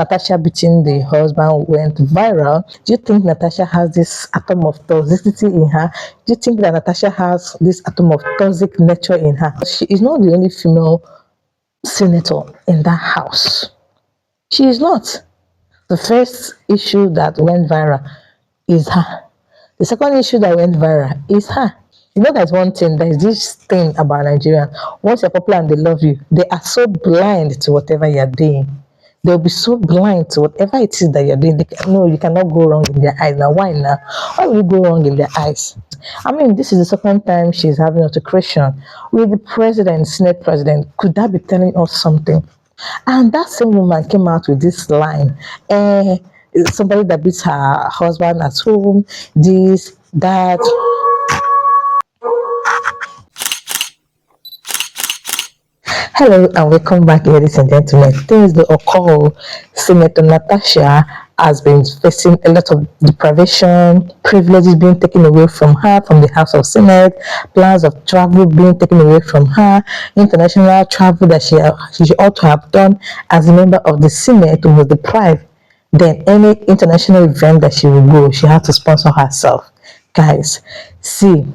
Natasha beating the husband went viral, do you think Natasha has this atom of toxicity in her? Do you think that Natasha has this atom of toxic nature in her? She is not the only female senator in that house. She is not. The first issue that went viral is her. The second issue that went viral is her. You know, there's one thing, there's this thing about Nigeria. Once you're popular and they love you, they are so blind to whatever you're doing. They'll be so blind to whatever it is that you're doing. No, you cannot go wrong in their eyes. Now, why now? Why will you go wrong in their eyes? I mean, this is the second time she's having altercation with the president, Senate president. Could that be telling us something? And that same woman came out with this line, somebody that beats her husband at home, this, that. Hello and welcome back, ladies and gentlemen. Things that occur. Senator Natasha has been facing a lot of deprivation, privileges being taken away from her from the House of Senate, plans of travel being taken away from her, international travel that she ought to have done as a member of the Senate was deprived. Then any international event that she will go, she had to sponsor herself. Guys, see,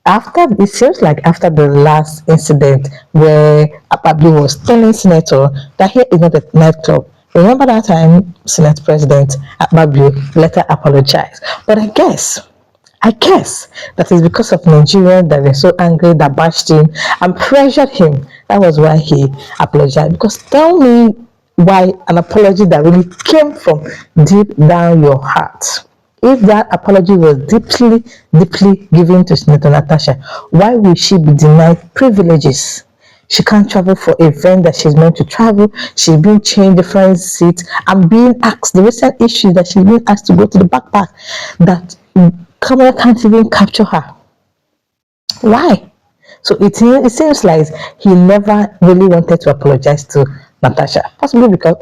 it seems like after the last incident where Akpabio was telling Senator that here is not a nightclub. Remember that time Senate President Akpabio later apologized. But I guess that is because of Nigerians that were so angry that bashed him and pressured him. That was why he apologized. Because tell me why an apology that really came from deep down your heart. If that apology was deeply given to Senator Natasha, why will she be denied privileges? She can't travel for an event that she's meant to travel. She's being changed different seats and being asked. The recent issue that she's being asked to go to the backpack that camera can't even capture her. Why? So it seems like he never really wanted to apologize to Natasha, possibly because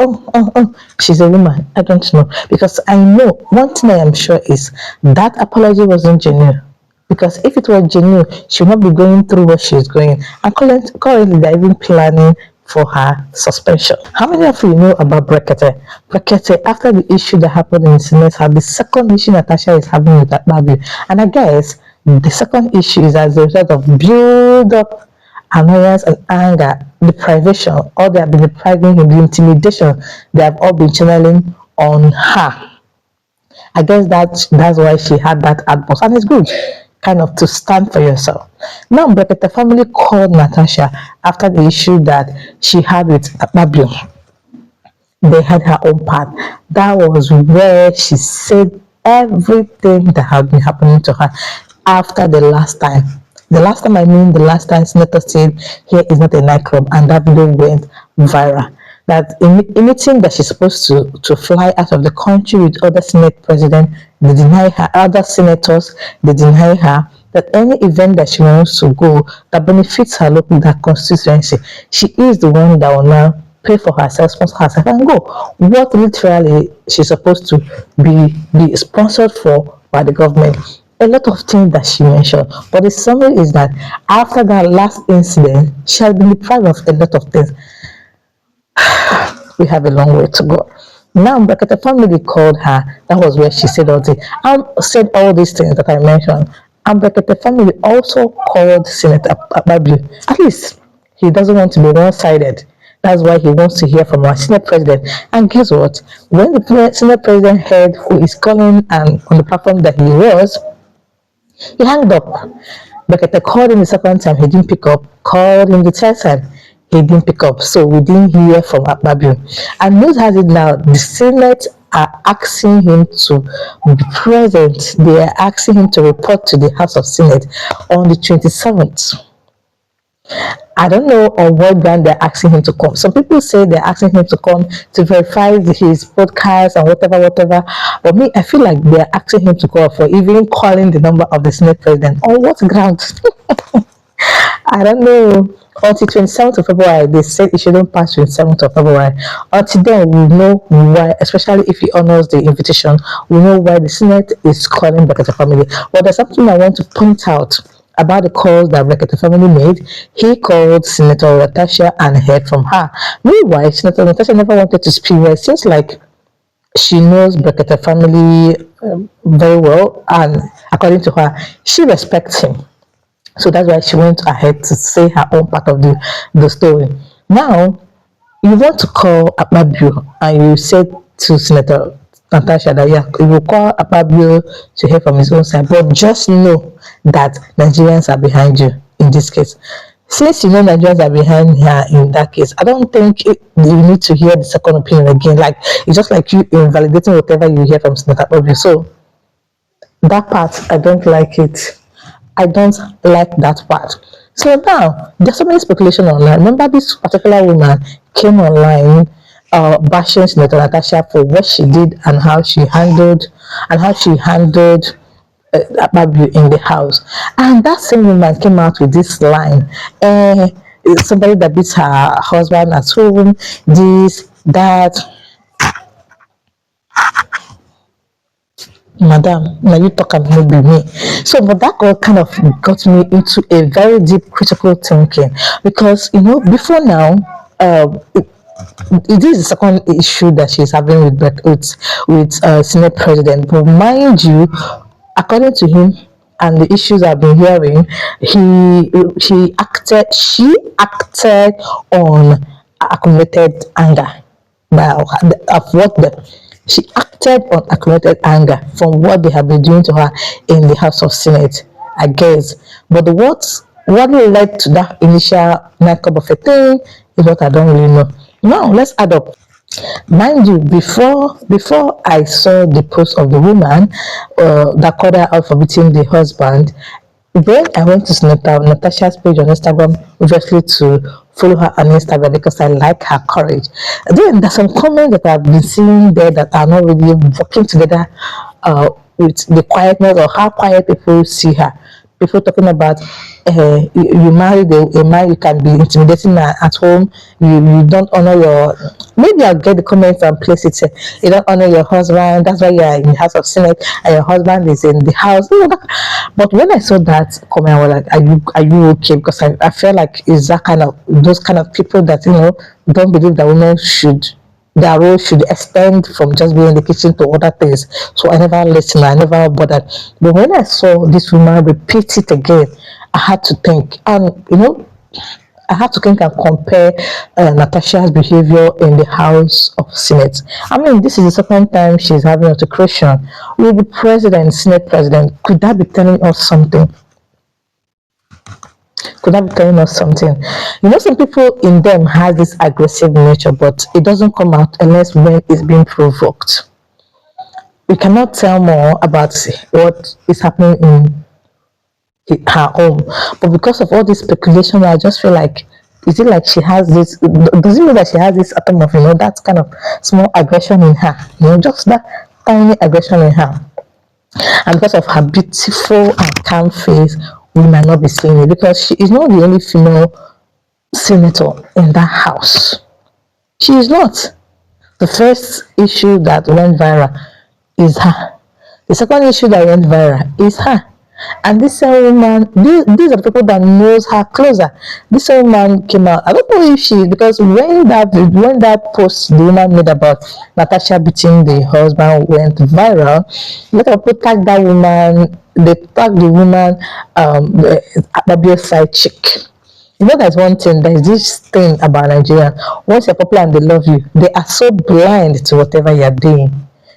she's a woman. I don't know, because I know one thing I am sure is that apology wasn't genuine. Because if it was genuine, she would not be going through what she's going. And currently they're even planning for her suspension. How many of you know about Brekete? Brekete, after the issue that happened in the Senate, had the second issue Natasha is having with Akpabio. And I guess the second issue is as a result of build-up annoyance and anger, deprivation, or they have been depriving him, the intimidation they have all been channeling on her. I guess that's why she had that outburst, and it's good, kind of, to stand for yourself. Now, Brekete family called Natasha after the issue that she had with Akpabio. They had her own part. That was where she said everything that had been happening to her after the last time. The last time, I mean the last time Senator said here is not a nightclub, and that video went viral. That anything that she's supposed to fly out of the country with other Senate presidents, they deny her. Other senators, they deny her. That any event that she wants to go that benefits her local constituency, she is the one that will now pay for herself, sponsor herself, and go. What literally she's supposed to be sponsored for by the government. A lot of things that she mentioned, but the summary is that after that last incident, she has been deprived of a lot of things. We have a long way to go. Now, Brekete family called her. That was where she said all these things that I mentioned. And Brekete family also called Senator Akpabio. At least he doesn't want to be one-sided. That's why he wants to hear from our Senate president. And guess what? When the Senate president heard who is calling and on the platform that he was, he hung up. Brekete called him the second time, he didn't pick up. Called him the third time, he didn't pick up. So we didn't hear from Akpabio. And news has it now, the Senate are asking him to be present. They are asking him to report to the House of Senate on the 27th. I don't know on what ground they're asking him to come. Some people say they're asking him to come to verify his podcast and whatever. But me, I feel like they're asking him to call for even calling the number of the Senate president. On what ground? I don't know. Until 27th of February, they said it shouldn't pass 27th of February. Until then, we know why, especially if he honors the invitation, we know why the Senate is calling Brekete family. But there's something I want to point out about the calls that Brekete family made. He called Senator Natasha and heard from her. Meanwhile, Senator Natasha never wanted to speak. It seems like she knows Brekete family very well, and according to her, she respects him. So that's why she went ahead to say her own part of the story. Now, you want to call Akpabio, and you said to Senator Natasha that yeah, you will call Akpabio to hear from his own side, but just know that Nigerians are behind you in this case. Since you know Nigerians are behind her in that case, I don't think you need to hear the second opinion again. Like, it's just like you invalidating whatever you hear from Senator Akpabio. So that part, I don't like it. I don't like that part. So now there's so many speculation online. Remember, this particular woman came online bashing Senator Natasha for what she did and how she handled Akpabio in the house. And that same woman came out with this line: somebody that beats her husband at home, this, that. Madam, now you talk and no be me. So, but that all kind of got me into a very deep critical thinking, because before now, it is the second issue that she's having with Senate President. But mind you, according to him and the issues I've been hearing, she acted on accumulated anger. Now, of what she acted on accumulated anger from what they have been doing to her in the House of Senate, I guess. But what led to that initial nightclub of a thing is what I don't really know. Now let's add up. Mind you, before I saw the post of the woman that called her out for beating the husband, then I went to Senator Natasha's page on Instagram, obviously to follow her on Instagram because I like her courage. Then there's some comments that I've been seeing there that are not really working together with the quietness or how quiet people see her. People talking about you married a man, you can be intimidating at home, you don't honor your, maybe I'll get the comments and place it, you don't honor your husband, that's why you're in the House of Senate and your husband is in the house. But when I saw that comment, I was like, are you okay? Because I feel like it's that kind of, those kind of people that don't believe that women should, their role should extend from just being in the kitchen to other things. So I never listened, I never bothered. But when I saw this woman repeat it again, I had to think. And I had to think and compare Natasha's behavior in the House of Senate. I mean, this is the second time she's having altercation with the president, Senate president. Could that be telling us something? Could that be telling us something? Some people in them have this aggressive nature, but it doesn't come out unless when it's being provoked. We cannot tell more about what is happening in her home, but because of all this speculation, I just feel like, is it like she has this? Does it mean that she has this atom of that kind of small aggression in her? Just that tiny aggression in her, and because of her beautiful and calm face, we might not be seeing it because she is not the only female senator in that house. She is not. The first issue that went viral is her. The second issue that went viral is her. And this woman, these are the people that knows her closer. This woman came out. I don't know if she, because when that post the woman made about Natasha beating the husband went viral, a lot of people tagged that woman. They tagged the woman, the Akpabio side chick. There's one thing. There's this thing about Nigeria. Once you're popular and they love you, they are so blind to whatever you're doing.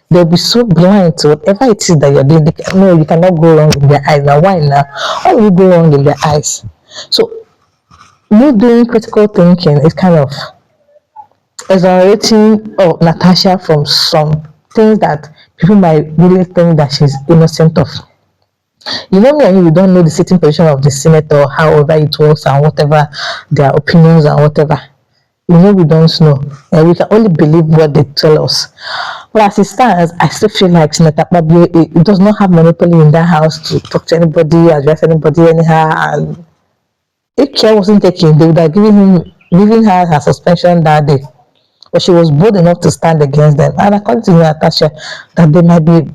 They'll be so blind to whatever it is that you're doing. No, you cannot go wrong in their eyes. Now, why now? Why will you go wrong in their eyes? So, you doing critical thinking is kind of exonerating Natasha from some things that people might really think that she's innocent of. When you don't know the sitting position of the senator, however it works, and whatever their opinions and whatever. We don't know, and we can only believe what they tell us. But as it stands, I still feel like Senator Akpabio does not have monopoly in that house to talk to anybody, address anybody anyhow. And if care wasn't taken, they would have given her her suspension that day. But she was bold enough to stand against them. And according to Natasha, that they might be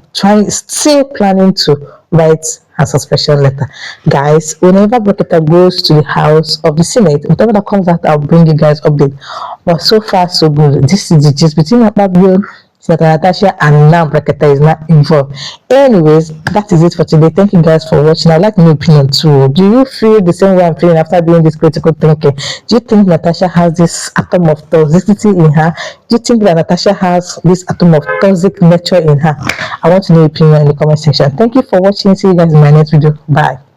still planning to write her suspension letter. Guys, whenever Brekete goes to the House of the Senate, whatever that comes out, I'll bring you guys update. But so far, so good. This is the gist between Akpabio Senator Natasha and now Brekete is not involved. Anyways, that is it for today. Thank you guys for watching. I'd like my opinion too. Do you feel the same way I'm feeling after doing this critical thinking? Do you think Natasha has this atom of toxicity in her? Do you think that Natasha has this atom of toxic nature in her? I want to know your opinion in the comment section. Thank you for watching. See you guys in my next video. Bye.